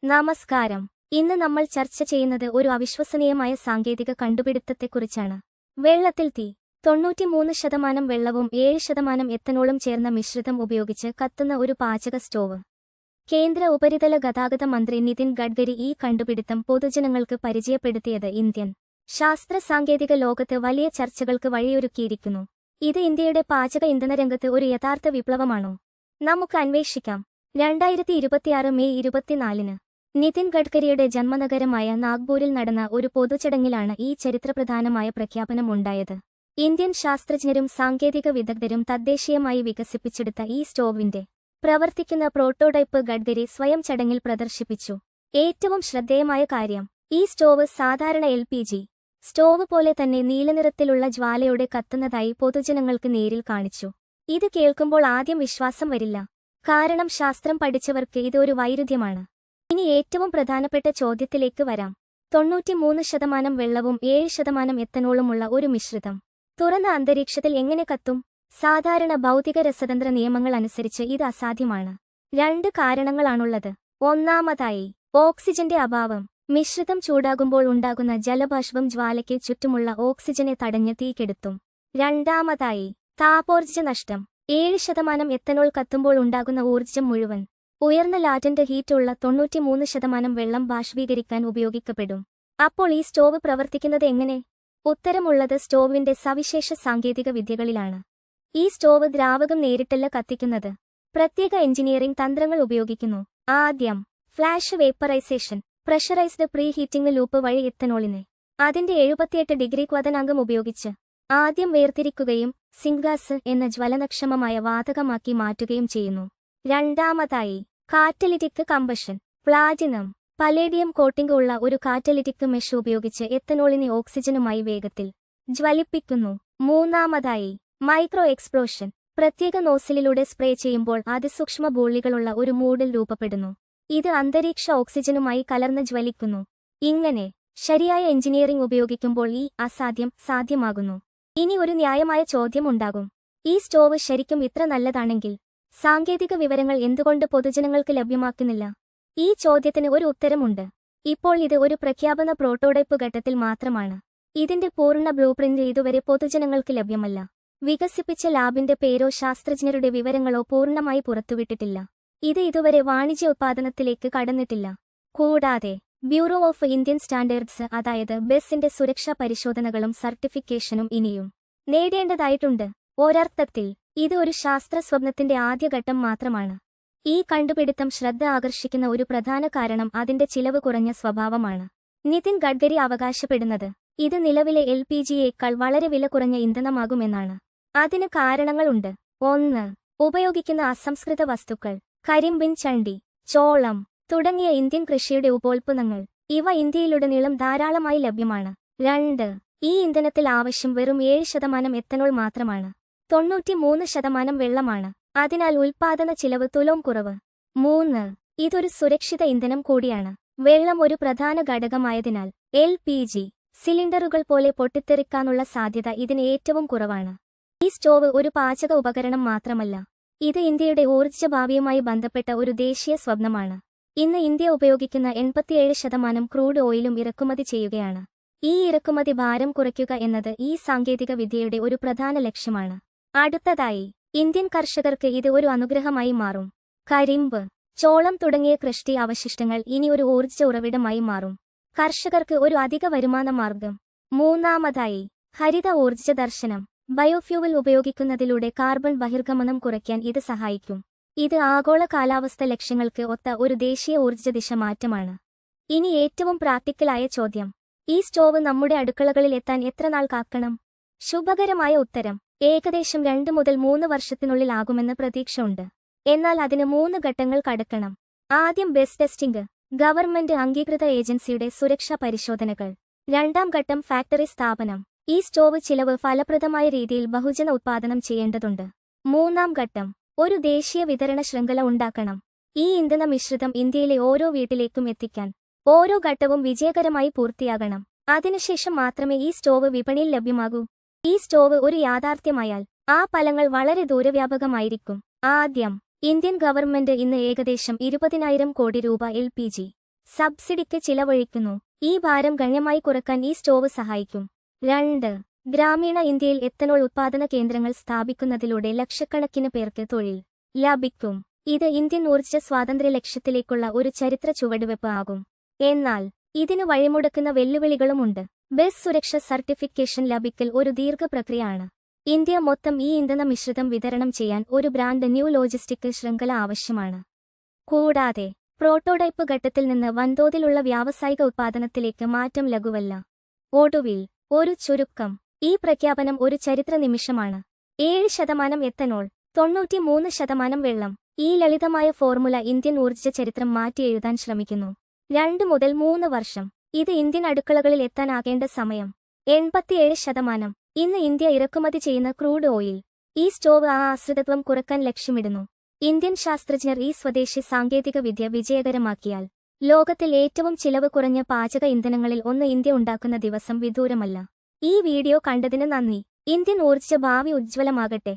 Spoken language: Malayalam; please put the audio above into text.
നമസ്കാരം. ഇന്ന് നമ്മൾ ചർച്ച ചെയ്യുന്നത് ഒരു അവിശ്വസനീയമായ സാങ്കേതിക കണ്ടുപിടുത്തത്തെക്കുറിച്ചാണ്. വെള്ളത്തിൽ തീ. 93% വെള്ളവും 7% എത്തനോളും ചേർന്ന മിശ്രിതം ഉപയോഗിച്ച് കത്തുന്ന ഒരു പാചക സ്റ്റോവ്. കേന്ദ്ര ഉപരിതല ഗതാഗത മന്ത്രി നിതിൻ ഗഡ്കരി ഈ കണ്ടുപിടുത്തം പൊതുജനങ്ങൾക്ക് പരിചയപ്പെടുത്തിയത് ഇന്ത്യൻ ശാസ്ത്ര സാങ്കേതിക ലോകത്ത് വലിയ ചർച്ചകൾക്ക് വഴിയൊരുക്കിയിരിക്കുന്നു. ഇത് ഇന്ത്യയുടെ പാചക ഇന്ധനരംഗത്ത് ഒരു യഥാർത്ഥ വിപ്ലവമാണോ? നമുക്ക് അന്വേഷിക്കാം. 2026 മെയ് 24-ന് നിതിൻ ഗഡ്കരിയുടെ ജന്മനഗരമായ നാഗ്പൂരിൽ നടന്ന ഒരു പൊതുചടങ്ങിലാണ് ഈ ചരിത്രപ്രധാനമായ പ്രഖ്യാപനം ഉണ്ടായത്. ഇന്ത്യൻ ശാസ്ത്രജ്ഞരും സാങ്കേതിക വിദഗ്ധരും തദ്ദേശീയമായി വികസിപ്പിച്ചെടുത്ത ഈ സ്റ്റോവിന്റെ പ്രവർത്തിക്കുന്ന പ്രോട്ടോടൈപ്പ് ഗഡ്കരി സ്വയം ചടങ്ങിൽ പ്രദർശിപ്പിച്ചു. ഏറ്റവും ശ്രദ്ധേയമായ കാര്യം, ഈ സ്റ്റോവ് സാധാരണ LPG സ്റ്റോവ് പോലെ തന്നെ നീലനിറത്തിലുള്ള ജ്വാലയോടെ കത്തുന്നതായി പൊതുജനങ്ങൾക്ക് നേരിൽ കാണിച്ചു. ഇത് കേൾക്കുമ്പോൾ ആദ്യം വിശ്വാസം വരില്ല. കാരണം ശാസ്ത്രം പഠിച്ചവർക്ക് ഇത് ഒരു വൈരുദ്ധ്യമാണ്. ഇനി ഏറ്റവും പ്രധാനപ്പെട്ട ചോദ്യത്തിലേക്ക് വരാം. 93% വെള്ളവും 7% എത്തനോളുമുള്ള ഒരു മിശ്രിതം തുറന്ന അന്തരീക്ഷത്തിൽ എങ്ങനെ കത്തും? സാധാരണ ഭൗതിക രസതന്ത്ര നിയമങ്ങൾ അനുസരിച്ച് ഇത് അസാധ്യമാണ്. 2 കാരണങ്ങളാണുള്ളത്. ഒന്നാമതായി, ഓക്സിജന്റെ അഭാവം. മിശ്രിതം ചൂടാകുമ്പോൾ ഉണ്ടാകുന്ന ജലബാഷ്പം ജ്വാലയ്ക്ക് ചുറ്റുമുള്ള ഓക്സിജനെ തടഞ്ഞ് തീ കെടുത്തും. രണ്ടാമതായി, താപോർജ്ജ നഷ്ടം. 7% എത്തനോൾ കത്തുമ്പോൾ ഉണ്ടാകുന്ന ഊർജ്ജം മുഴുവൻ ഉയർന്ന ലാറ്റന്റ് ഹീറ്റ് ഉള്ള 93% വെള്ളം ബാഷ്പീകരിക്കാൻ ഉപയോഗിക്കപ്പെടും. അപ്പോൾ ഈ സ്റ്റോവ് പ്രവർത്തിക്കുന്നത് എങ്ങനെ? ഉത്തരമുള്ളത് സ്റ്റോവിന്റെ സവിശേഷ സാങ്കേതിക വിദ്യകളിലാണ്. ഈ സ്റ്റോവ് ദ്രാവകം നേരിട്ടല്ല കത്തിക്കുന്നത്. പ്രത്യേക എഞ്ചിനീയറിംഗ് തന്ത്രങ്ങൾ ഉപയോഗിക്കുന്നു. ആദ്യം, flash vaporisation. Pressurised pre heating loop വഴി എത്തനോളിനെ അതിന്റെ 78 ഡിഗ്രി ക്വഥനാങ്കം ഉപയോഗിച്ച് ആദ്യം വേർതിരിക്കുകയും സിങ്കാസ് എന്ന ജ്വലനക്ഷമമായ വാതകമാക്കി മാറ്റുകയും ചെയ്യുന്നു. രണ്ടാമതായി, catalytic combustion. Platinum, palladium coating ഉള്ള ഒരു കാറ്റലിറ്റിക് മെഷ് ഉപയോഗിച്ച് എത്തനോളിനെ ഓക്സിജനുമായി വേഗത്തിൽ ജ്വലിപ്പിക്കുന്നു. മൂന്നാമതായി, മൈക്രോ എക്സ്പ്ലോഷൻ. പ്രത്യേക നോസിലിലൂടെ സ്പ്രേ ചെയ്യുമ്പോൾ അതിസൂക്ഷ്മ ബോളികളുള്ള ഒരു മൂഡിൽ രൂപപ്പെടുന്നു. ഇത് അന്തരീക്ഷ ഓക്സിജനുമായി കലർന്ന് ജ്വലിക്കുന്നു. ഇങ്ങനെ ശരിയായ എഞ്ചിനീയറിംഗ് ഉപയോഗിക്കുമ്പോൾ ഈ അസാധ്യം സാധ്യമാകുന്നു. ഇനി ഒരു ന്യായമായ ചോദ്യം ഉണ്ടാകും. ഈ സ്റ്റോവ് ശരിക്കും ഇത്ര നല്ലതാണെങ്കിൽ സാങ്കേതിക വിവരങ്ങൾ എന്തുകൊണ്ട് പൊതുജനങ്ങൾക്ക് ലഭ്യമാക്കുന്നില്ല? ഈ ചോദ്യത്തിന് ഒരു ഉത്തരമുണ്ട്. ഇപ്പോൾ ഇത് ഒരു പ്രഖ്യാപന പ്രോട്ടോടൈപ്പ് ഘട്ടത്തിൽ മാത്രമാണ്. ഇതിന്റെ പൂർണ്ണ ബ്ലൂപ്രിന്റ് ഇതുവരെ പൊതുജനങ്ങൾക്ക് ലഭ്യമല്ല. വികസിപ്പിച്ച ലാബിന്റെ പേരോ ശാസ്ത്രജ്ഞരുടെ വിവരങ്ങളോ പൂർണ്ണമായി പുറത്തുവിട്ടിട്ടില്ല. ഇത് ഇതുവരെ വാണിജ്യ ഉത്പാദനത്തിലേക്ക് കടന്നിട്ടില്ല. കൂടാതെ ബ്യൂറോ ഓഫ് ഇന്ത്യൻ സ്റ്റാൻഡേർഡ്സ് അതായത് ബെസിന്റെ സുരക്ഷാ പരിശോധനകളും സർട്ടിഫിക്കേഷനും ഇനിയും നേടേണ്ടതായിട്ടുണ്ട്. ഒരർത്ഥത്തിൽ ഇത് ഒരു ശാസ്ത്ര സ്വപ്നത്തിന്റെ ആദ്യഘട്ടം മാത്രമാണ്. ഈ കണ്ടുപിടുത്തം ശ്രദ്ധ ആകർഷിക്കുന്ന ഒരു പ്രധാന കാരണം അതിന്റെ ചിലവ് കുറഞ്ഞ സ്വഭാവമാണ്. നിതിൻ ഗഡ്കരി അവകാശപ്പെടുന്നത് ഇത് നിലവിലെ LPGയേക്കാൾ വളരെ വില കുറഞ്ഞ ഇന്ധനമാകുമെന്നാണ്. അതിന് കാരണങ്ങളുണ്ട്. 1. ഉപയോഗിക്കുന്ന അസംസ്കൃത വസ്തുക്കൾ. കരിമ്പിൻ ചണ്ടി, ചോളം തുടങ്ങിയ ഇന്ത്യൻ കൃഷിയുടെ ഉപോൽപ്പന്നങ്ങൾ. ഇവ ഇന്ത്യയിലുടനീളം ധാരാളമായി ലഭ്യമാണ്. 2. ഈ ഇന്ധനത്തിൽ ആവശ്യം വെറും 7% എത്തനോൾ മാത്രമാണ്. 93% വെള്ളമാണ്. അതിനാൽ ഉൽപാദന ചിലവ് തുലോം കുറവ്. 3. ഇതൊരു സുരക്ഷിത ഇന്ധനം കൂടിയാണ്. വെള്ളം ഒരു പ്രധാന ഘടകമായതിനാൽ LPG സിലിണ്ടറുകൾ പോലെ പൊട്ടിത്തെറിക്കാനുള്ള സാധ്യത ഇതിന് ഏറ്റവും കുറവാണ്. ഈ സ്റ്റോവ് ഒരു പാചക ഉപകരണം മാത്രമല്ല, ഇത് ഇന്ത്യയുടെ ഊർജ്ജ ഭാവിയുമായി ബന്ധപ്പെട്ട ഒരു ദേശീയ സ്വപ്നമാണ്. ഇന്ന് ഇന്ത്യ ഉപയോഗിക്കുന്ന 87% ക്രൂഡ് ഓയിലും ഇറക്കുമതി ചെയ്യുകയാണ്. ഈ ഇറക്കുമതി ഭാരം കുറയ്ക്കുക എന്നത് ഈ സാങ്കേതിക വിദ്യയുടെ ഒരു പ്രധാന ലക്ഷ്യമാണ്. അടുത്തതായി, ഇന്ത്യൻ കർഷകർക്ക് ഇത് ഒരു അനുഗ്രഹമായി മാറും. കരിമ്പ്, ചോളം തുടങ്ങിയ കൃഷി അവശിഷ്ടങ്ങൾ ഇനി ഒരു ഊർജ്ജ ഉറവിടമായി മാറും. കർഷകർക്ക് ഒരു അധിക വരുമാന മാർഗം. മൂന്നാമതായി, ഹരിത ഊർജ്ജ ദർശനം. ബയോഫ്യൂവൽ ഉപയോഗിക്കുന്നതിലൂടെ കാർബൺ ബഹിർഗമനം കുറയ്ക്കാൻ ഇത് സഹായിക്കും. ഇത് ആഗോള കാലാവസ്ഥ ലക്ഷ്യങ്ങൾക്ക് ഒത്ത ഒരു ദേശീയ ഊർജ്ജ ദിശ മാറ്റമാണ്. ഇനി ഏറ്റവും പ്രാക്ടിക്കലായ ചോദ്യം, ഈ സ്റ്റോവ് നമ്മുടെ അടുക്കളകളിൽ എത്താൻ എത്ര നാൾ കാക്കണം? ശുഭകരമായ ഉത്തരം, ഏകദേശം 2 മുതൽ 3 വർഷത്തിനുള്ളിൽ ആകുമെന്ന് പ്രതീക്ഷ ഉണ്ട്. എന്നാൽ അതിന് 3 ഘട്ടങ്ങൾ കടക്കണം. ആദ്യം ബെസ് ടെസ്റ്റിംഗ്, ഗവൺമെന്റ് അംഗീകൃത ഏജൻസിയുടെ സുരക്ഷാ പരിശോധനകൾ. 2ാം ഘട്ടം ഫാക്ടറി സ്ഥാപനം. ഈ സ്റ്റോവ് ചിലവ് ഫലപ്രദമായ രീതിയിൽ ബഹുജന ഉത്പാദനം ചെയ്യേണ്ടതുണ്ട്. 3ാം ഘട്ടം, ഒരു ദേശീയ വിതരണ ശൃംഖല ഉണ്ടാക്കണം. ഈ ഇന്ധന മിശ്രിതം ഇന്ത്യയിലെ ഓരോ വീട്ടിലേക്കും എത്തിക്കാൻ ഓരോ ഘട്ടവും വിജയകരമായി പൂർത്തിയാകണം. അതിനുശേഷം മാത്രമേ ഈ സ്റ്റോവ് വിപണിയിൽ ലഭ്യമാകൂ. ഈ സ്റ്റോവ് ഒരു യാഥാർത്ഥ്യമായാൽ ആ ഫലങ്ങൾ വളരെ ദൂരവ്യാപകമായിരിക്കും. ആദ്യം, ഇന്ത്യൻ ഗവൺമെന്റ് ഇന്ന് ഏകദേശം 20,000 കോടി രൂപ LPG സബ്സിഡിക്ക് ചിലവഴിക്കുന്നു. ഈ ഭാരം ഗണ്യമായി കുറയ്ക്കാൻ ഈ സ്റ്റോവ് സഹായിക്കും. 2. ഗ്രാമീണ ഇന്ത്യയിൽ എത്തനോൾ ഉത്പാദന കേന്ദ്രങ്ങൾ സ്ഥാപിക്കുന്നതിലൂടെ ലക്ഷക്കണക്കിന് പേർക്ക് തൊഴിൽ ലഭിക്കും. ഇത് ഇന്ത്യൻ ഊർജ്ജ സ്വാതന്ത്ര്യ ലക്ഷ്യത്തിലേക്കുള്ള ഒരു ചരിത്ര ചുവടുവെപ്പ് ആകും. എന്നാൽ ഇതിന് വഴിമുടക്കുന്ന വെല്ലുവിളികളുമുണ്ട്. ബസ് സുരക്ഷ സർട്ടിഫിക്കേഷൻ ലഭിക്കൽ ഒരു ദീർഘപ്രക്രിയയാണ്. ഇന്ത്യ മൊത്തം ഈ ഇന്ധന മിശ്രിതം വിതരണം ചെയ്യാൻ ഒരു ബ്രാൻഡ് ന്യൂ ലോജിസ്റ്റിക് ശൃംഖല ആവശ്യമാണ്. കൂടാതെ പ്രോട്ടോടൈപ്പ് ഘട്ടത്തിൽ നിന്ന് വൻതോതിലുള്ള വ്യാവസായിക ഉത്പാദനത്തിലേക്ക് മാറ്റം ലഘുവല്ല. ഒടുവിൽ ഒരു ചുരുക്കം. ഈ പ്രഖ്യാപനം ഒരു ചരിത്ര നിമിഷമാണ്. 7% എത്തനോൾ, 93% വെള്ളം. ഈ ലളിതമായ ഫോർമുല ഇന്ത്യൻ ഊർജ്ജ ചരിത്രം മാറ്റിയെഴുതാൻ ശ്രമിക്കുന്നു. 2 മുതൽ 3 വർഷം. ഇത് ഇന്ത്യൻ അടുക്കളകളിൽ എത്താനാകേണ്ട സമയം. 87%. ഇന്ന് ഇന്ത്യ ഇറക്കുമതി ചെയ്യുന്ന ക്രൂഡ് ഓയിൽ. ഈ സ്റ്റോവ് ആ ആശ്രിതത്വം കുറയ്ക്കാൻ ലക്ഷ്യമിടുന്നു. ഇന്ത്യൻ ശാസ്ത്രജ്ഞർ ഈ സ്വദേശി സാങ്കേതിക വിദ്യ വിജയകരമാക്കിയാൽ ലോകത്തിൽ ഏറ്റവും ചിലവ് കുറഞ്ഞ പാചക ഇന്ധനങ്ങളിൽ ഒന്ന് ഇന്ത്യ ഉണ്ടാക്കുന്ന ദിവസം വിദൂരമല്ല. ഈ വീഡിയോ കണ്ടതിന് നന്ദി. ഇന്ത്യൻ ഊർജ്ജ ഭാവി ഉജ്ജ്വലമാകട്ടെ.